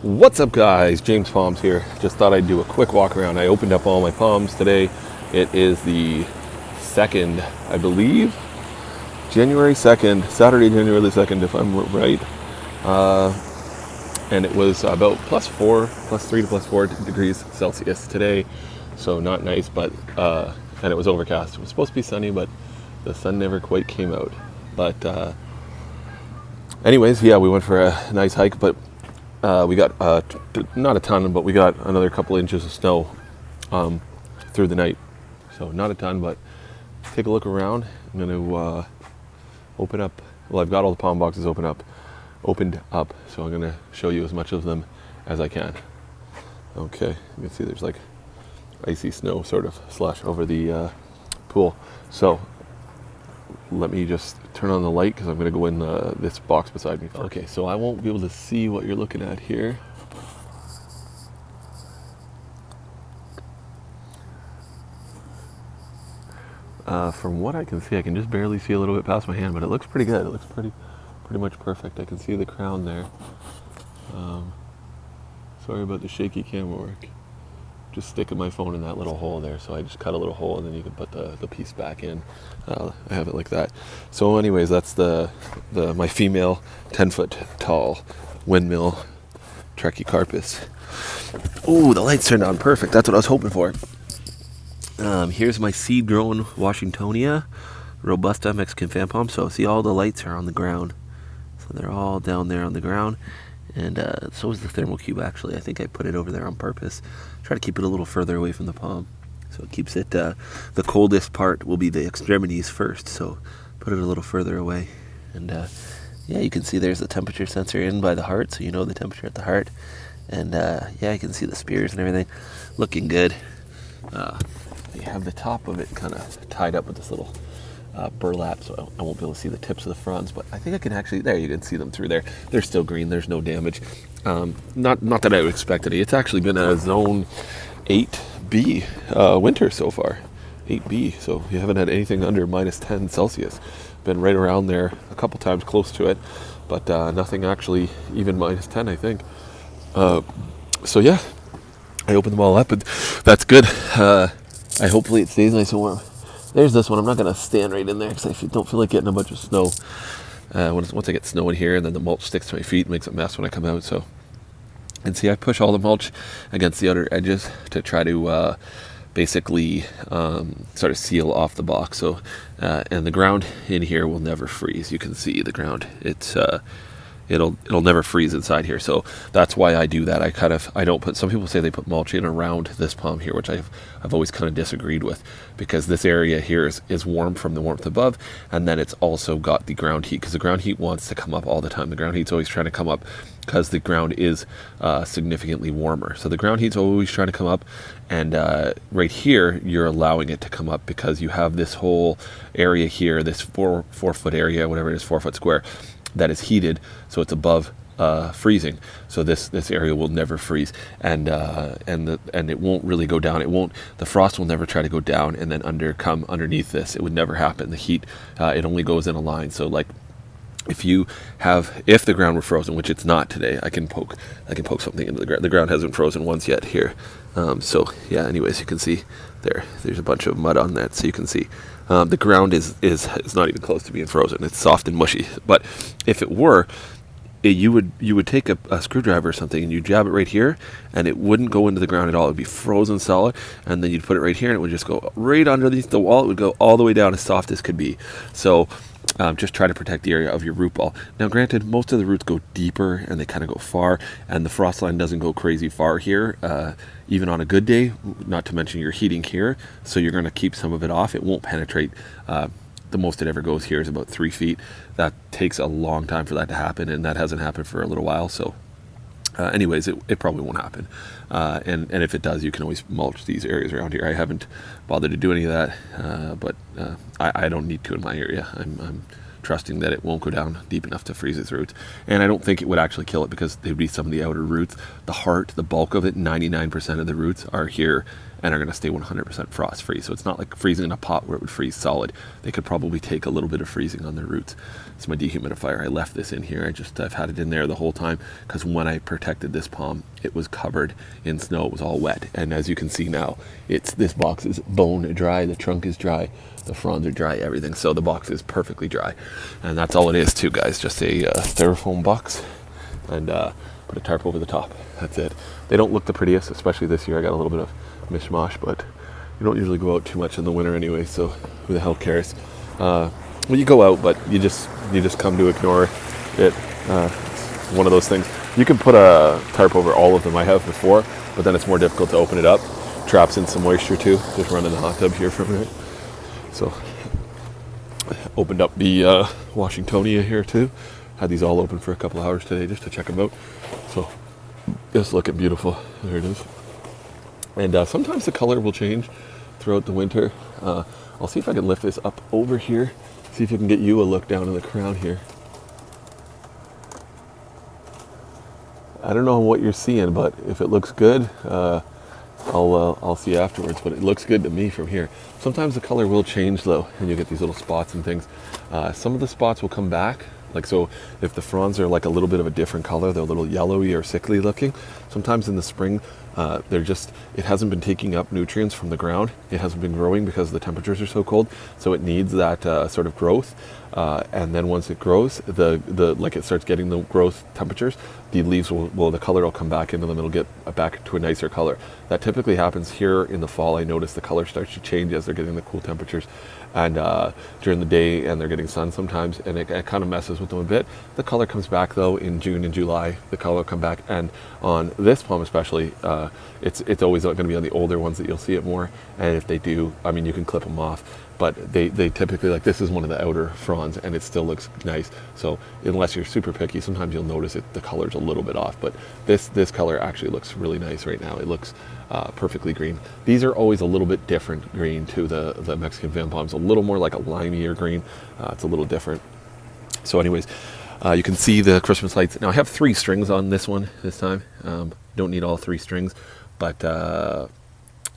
What's up, guys? James Palms here. Just thought I'd do a quick walk around. I opened up all my palms today. It is the 2nd, I believe, January 2nd, Saturday, January the 2nd, if I'm right. And it was about +3 to +4 degrees Celsius today. So not nice, but, and it was overcast. It was supposed to be sunny, but the sun never quite came out. But, anyways, yeah, we went for a nice hike, but we got not a ton, but we got another couple inches of snow through the night. So not a ton, but take a look around. I'm going to open up. Well, I've got all the palm boxes opened up, so I'm going to show you as much of them as I can. Okay, you can see there's like icy snow, sort of slush over the pool. So let me just turn on the light because I'm going to go in this box beside me first. Okay, so I won't be able to see what you're looking at here. From what I can see, I can just barely see a little bit past my hand, but it looks pretty good. It looks pretty much perfect. I can see the crown there. Sorry about the shaky camera work. Just sticking my phone in that little hole there, so I just cut a little hole and then you can put the piece back in. I have it like that. So anyways, that's my female 10-foot tall windmill Trachycarpus. Oh, the lights turned on perfect. That's what I was hoping for. Here's my seed-grown Washingtonia robusta Mexican fan palm. So see, all the lights are on the ground. So they're all down there on the ground. And so is the thermal cube, actually. I think I put it over there on purpose. Try to keep it a little further away from the palm. So it keeps it, the coldest part will be the extremities first. So put it a little further away. And yeah, you can see there's the temperature sensor in by the heart. So you know the temperature at the heart. And yeah, you can see the spears and everything. Looking good. You have the top of it kind of tied up with this little burlap, so I won't be able to see the tips of the fronds, but I think I can actually, there, you can see them through there. They're still green, there's no damage. Not that I would expect any. It's actually been a zone 8B winter so far. 8B, so you haven't had anything under -10 Celsius. Been right around there a couple times, close to it, but nothing actually even -10, I think. So yeah, I opened them all up, and that's good. Hopefully it stays nice and warm. There's this one. I'm not going to stand right in there because I don't feel like getting a bunch of snow. Once I get snow in here, and then the mulch sticks to my feet and makes a mess when I come out. So, and see, I push all the mulch against the outer edges to try to basically sort of seal off the box. So, and the ground in here will never freeze. You can see the ground. It'll never freeze inside here, so that's why I do that. I don't put. Some people say they put mulching around this palm here, which I've always kind of disagreed with, because this area here is warm from the warmth above, and then it's also got the ground heat, because the ground heat wants to come up all the time. The ground heat's always trying to come up because the ground is significantly warmer. So the ground heat's always trying to come up, and right here you're allowing it to come up because you have this whole area here, this 4 foot area, whatever it is, 4 foot square, that is heated, so it's above freezing. So this area will never freeze, and it won't really go down. The frost will never try to go down and then come underneath this. It would never happen. The heat, it only goes in a line. So like, if the ground were frozen, which it's not today, I can poke something into the ground. The ground hasn't frozen once yet here. So yeah, anyways, you can see there's a bunch of mud on that, so you can see the ground is not even close to being frozen. It's soft and mushy. But if it were, you would take a screwdriver or something and you jab it right here, and it wouldn't go into the ground at all. It would be frozen solid, and then you'd put it right here and it would just go right underneath the wall. It would go all the way down, as soft as could be. So just try to protect the area of your root ball. Now granted, most of the roots go deeper and they kind of go far, and the frost line doesn't go crazy far here, even on a good day, not to mention you're heating here, so you're going to keep some of it off. It won't penetrate. The most it ever goes here is about 3 feet. That takes a long time for that to happen, and that hasn't happened for a little while. So anyways, it probably won't happen. And if it does, you can always mulch these areas around here. I haven't bothered to do any of that, but I don't need to in my area. I'm trusting that it won't go down deep enough to freeze its roots. And I don't think it would actually kill it, because they'd be some of the outer roots. The heart, the bulk of it, 99% of the roots are here and are going to stay 100% frost free. So it's not like freezing in a pot where it would freeze solid. They could probably take a little bit of freezing on their roots. It's my dehumidifier. I left this in here. I've had it in there the whole time because when I protected this palm, it was covered in snow. It was all wet. And as you can see now, this box is bone dry. The trunk is dry. The fronds are dry, everything. So the box is perfectly dry. And that's all it is too, guys. Just a styrofoam box and put a tarp over the top. That's it. They don't look the prettiest, especially this year. I got a little bit of mishmash, but you don't usually go out too much in the winter anyway, so who the hell cares? Well, you go out, but you just come to ignore it. It's one of those things. You can put a tarp over all of them. I have before, but then it's more difficult to open it up. Traps in some moisture too. Just running the hot tub here for a minute. So opened up the Washingtonia here too. Had these all open for a couple hours today just to check them out. So just looking beautiful. There it is. And sometimes the color will change throughout the winter. I'll see if I can lift this up over here. See if I can get you a look down in the crown here. I don't know what you're seeing, but if it looks good, I'll see afterwards. But it looks good to me from here. Sometimes the color will change though, and you get these little spots and things. Some of the spots will come back. Like, so if the fronds are like a little bit of a different color, they're a little yellowy or sickly looking. Sometimes in the spring, it hasn't been taking up nutrients from the ground. It hasn't been growing because the temperatures are so cold. So it needs that sort of growth. And then once it grows, it starts getting the growth temperatures, the leaves the color will come back into them. It'll get back to a nicer color. That typically happens here in the fall. I notice the color starts to change as they're getting the cool temperatures. And during the day, and they're getting sun sometimes, and it kind of messes with them a bit. The color comes back though in June and July. The color will come back, and on this palm especially, it's always going to be on the older ones that you'll see it more. And if they do, I mean, you can clip them off, but they typically, like, this is one of the outer fronds, and it still looks nice. So unless you're super picky, sometimes you'll notice the color's a little bit off. But this color actually looks really nice right now. It looks perfectly green. These are always a little bit different green to the Mexican fan palms. A little more like a limey green. It's a little different. So anyways, you can see the Christmas lights. Now I have 3 strings on this one this time. Don't need all 3 strings, but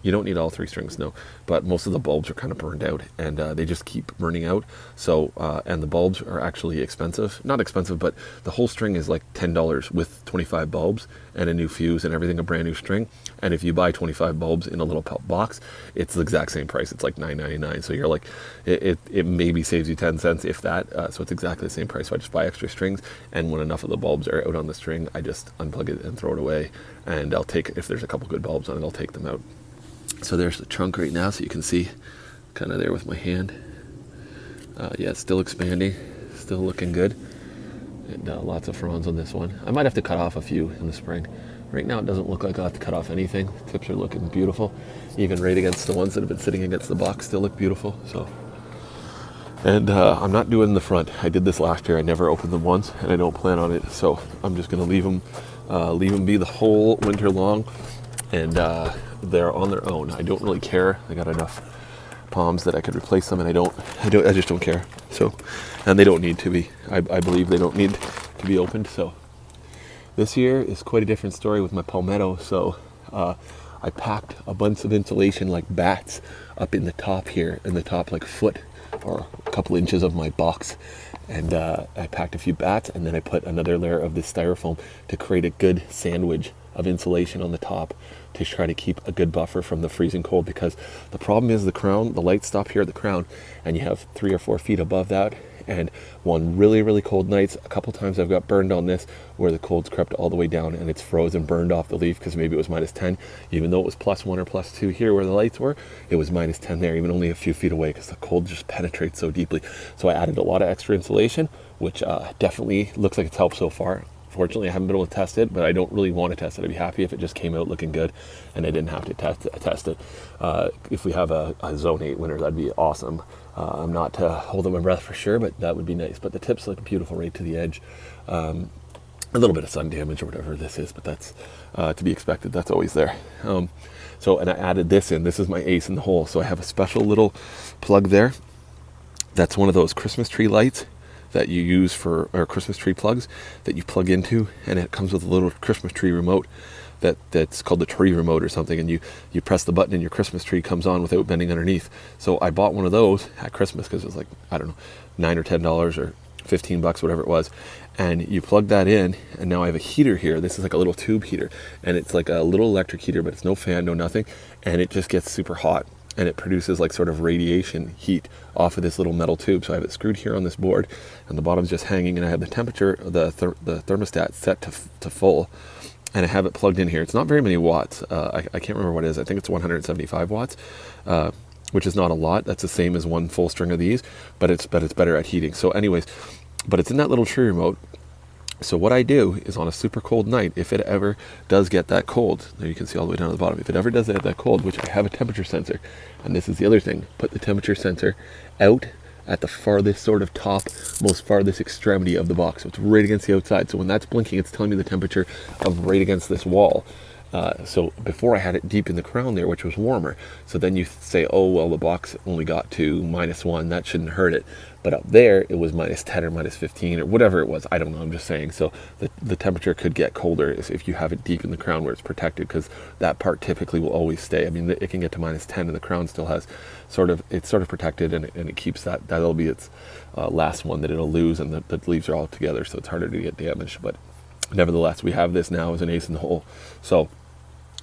you don't need all 3 strings, no. But most of the bulbs are kind of burned out, and they just keep burning out. So, and the bulbs are actually expensive. Not expensive, but the whole string is like $10 with 25 bulbs and a new fuse and everything, a brand new string. And if you buy 25 bulbs in a little box, it's the exact same price. It's like $9.99. So you're like, it maybe saves you 10 cents, if that. So it's exactly the same price. So I just buy extra strings, and when enough of the bulbs are out on the string, I just unplug it and throw it away. And I'll take, if there's a couple good bulbs on it, I'll take them out. So there's the trunk right now, so you can see kind of there with my hand. Yeah, it's still expanding, still looking good. And lots of fronds on this one. I might have to cut off a few in the spring. Right now it doesn't look like I'll have to cut off anything. The tips are looking beautiful. Even right against the ones that have been sitting against the box still look beautiful. So, and I'm not doing the front. I did this last year. I never opened them once, and I don't plan on it. So I'm just going to leave them be the whole winter long. And they're on their own. I don't really care. I got enough palms that I could replace them, and I just don't care. So, and they don't need to be. I believe they don't need to be opened. So this year is quite a different story with my palmetto. So I packed a bunch of insulation like bats up in the top here, in the top like foot or a couple inches of my box. And I packed a few bats, and then I put another layer of this styrofoam to create a good sandwich of insulation on the top to try to keep a good buffer from the freezing cold, because the problem is the crown, the lights stop here at the crown, and you have 3 or 4 feet above that. And one really, really cold nights, a couple times I've got burned on this where the cold's crept all the way down and it's frozen, burned off the leaf, because maybe it was -10, even though it was +1 or +2 here where the lights were, it was -10 there, even only a few feet away, because the cold just penetrates so deeply. So I added a lot of extra insulation, which definitely looks like it's helped so far. Fortunately, I haven't been able to test it, but I don't really want to test it. I'd be happy if it just came out looking good and I didn't have to test it. If we have a Zone 8 winter, that'd be awesome. I'm not holding my breath for sure, but that would be nice. But the tips look beautiful right to the edge. A little bit of sun damage or whatever this is, but that's to be expected. That's always there. And I added this in. This is my ace in the hole. So I have a special little plug there. That's one of those Christmas tree lights that you use for, or Christmas tree plugs that you plug into, and it comes with a little Christmas tree remote. that's called the tree remote or something, and you press the button and your Christmas tree comes on without bending underneath. So I bought one of those at Christmas because it was like, I don't know, $9 or $10 or $15, whatever it was. And you plug that in, and now I have a heater here. This is like a little tube heater, and it's like a little electric heater, but it's no fan, no nothing, and it just gets super hot, and it produces like sort of radiation heat off of this little metal tube. So I have it screwed here on this board, and the bottom's just hanging, and I have the temperature, the thermostat set to full, and I have it plugged in here. It's not very many watts. I can't remember what it is. I think it's 175 watts, which is not a lot. That's the same as one full string of these, but it's better at heating. So anyways, but it's in that little tree remote. So what I do is on a super cold night, if it ever does get that cold, now you can see all the way down to the bottom, if it ever does get that cold, which I have a temperature sensor, and this is the other thing, put the temperature sensor out at the farthest sort of top, most farthest extremity of the box. So it's right against the outside. So when that's blinking, it's telling me the temperature of right against this wall. So before I had it deep in the crown there, which was warmer. So then you say, oh, well, the box only got to -1. That shouldn't hurt it. But up there, it was -10 or -15 or whatever it was. I don't know. I'm just saying. So the temperature could get colder if you have it deep in the crown where it's protected, because that part typically will always stay. I mean, it can get to -10 and the crown still has it's sort of protected, and it keeps that'll be its last one that it'll lose, and the leaves are all together. So it's harder to get damaged. But nevertheless, we have this now as an ace in the hole. So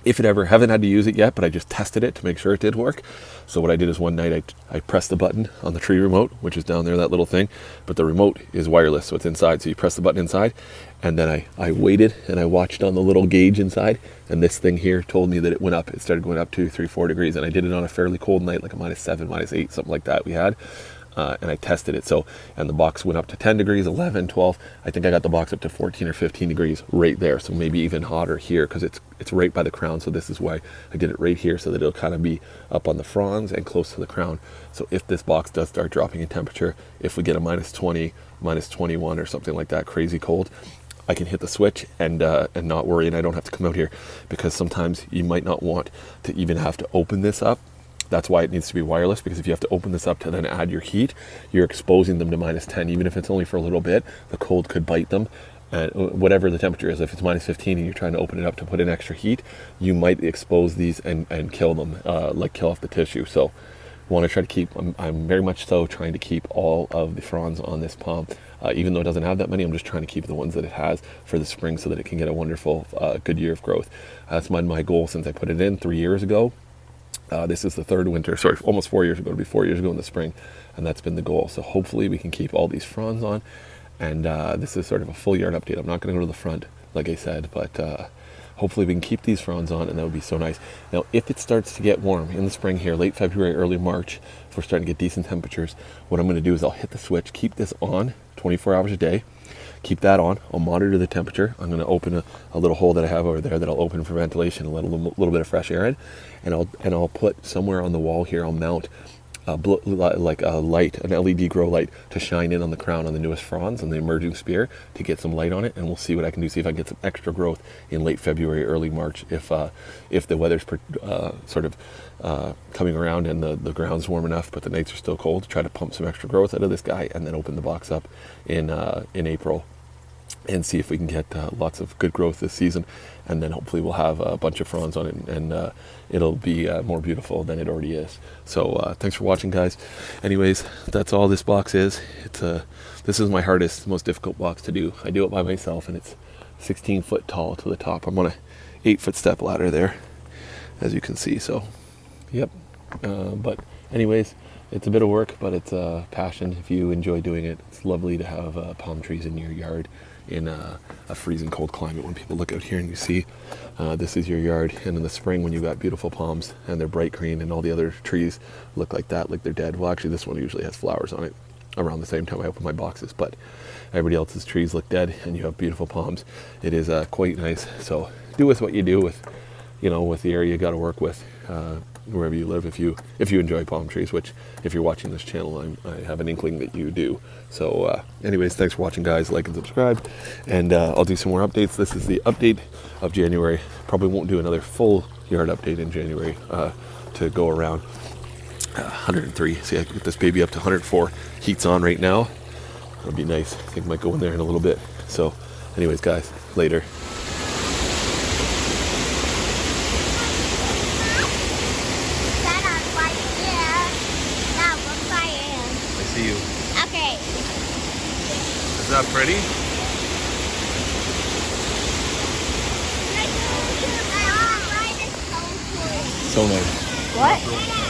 if it ever, haven't had to use it yet, but I just tested it to make sure it did work. So what I did is one night I pressed the button on the tree remote, which is down there, that little thing, but the remote is wireless, so it's inside. So you press the button inside, and then I waited and I watched on the little gauge inside, and this thing here told me that it went up. It started going up 2, 3, 4 degrees, and I did it on a fairly cold night, like a -7, -8, something like that we had. And I tested it. So, and the box went up to 10 degrees, 11, 12. I think I got the box up to 14 or 15 degrees right there. So maybe even hotter here, because it's right by the crown. So this is why I did it right here, so that it'll kind of be up on the fronds and close to the crown. So if this box does start dropping in temperature, if we get a -20, -21 or something like that, crazy cold, I can hit the switch and not worry, and I don't have to come out here, because sometimes you might not want to even have to open this up. That's why it needs to be wireless, because if you have to open this up to then add your heat, you're exposing them to -10. Even if it's only for a little bit, the cold could bite them. And whatever the temperature is, if it's -15 and you're trying to open it up to put in extra heat, you might expose these and kill them, like kill off the tissue. So want to try to keep, I'm very much so trying to keep all of the fronds on this palm. Even though it doesn't have that many, I'm just trying to keep the ones that it has for the spring, so that it can get a wonderful, good year of growth. That's my goal since I put it in 3 years ago. This is the third winter, sorry, almost 4 years ago. It'll be 4 years ago in the spring, and that's been the goal. So hopefully we can keep all these fronds on, and this is sort of a full yard update. I'm not going to go to the front, like I said, but hopefully we can keep these fronds on, and that would be so nice. Now, if it starts to get warm in the spring here, late February, early March, if we're starting to get decent temperatures, what I'm going to do is I'll hit the switch, keep this on 24 hours a day, keep that on. I'll monitor the temperature. I'm going to open a little hole that I have over there that I'll open for ventilation and let a little bit of fresh air in, and I'll put somewhere on the wall here, I'll mount like a light, an LED grow light, to shine in on the crown on the newest fronds and the emerging spear, to get some light on it, and we'll see what I can do, see if I can get some extra growth in late February, early March, if the weather's coming around and the ground's warm enough but the nights are still cold, to try to pump some extra growth out of this guy, and then open the box up in April and see if we can get lots of good growth this season, and then hopefully we'll have a bunch of fronds on it, and it'll be more beautiful than it already is. So thanks for watching, guys. Anyways, that's all this box is. This is my hardest, most difficult box to do. I do it by myself, and it's 16 foot tall to the top. I'm on a 8-foot step ladder there, as you can see. So yep. But anyways, it's a bit of work, but it's a passion if you enjoy doing it. It's lovely to have palm trees in your yard in a freezing cold climate. When people look out here and you see this is your yard, and in the spring when you've got beautiful palms and they're bright green and all the other trees look like that, like they're dead. Well, actually this one usually has flowers on it around the same time I open my boxes, but everybody else's trees look dead and you have beautiful palms. It is quite nice. So do with what you do with, with the area you got to work with, wherever you live, if you enjoy palm trees, which if you're watching this channel, I have an inkling that you do. So anyways, thanks for watching, guys. Like and subscribe, and I'll do some more updates. This is the update of January. Probably won't do another full yard update in January to go around 103. See, I can get this baby up to 104. Heat's on right now. That'll be nice. I think I might go in there in a little bit. So anyways, guys, later. that pretty? So nice. What?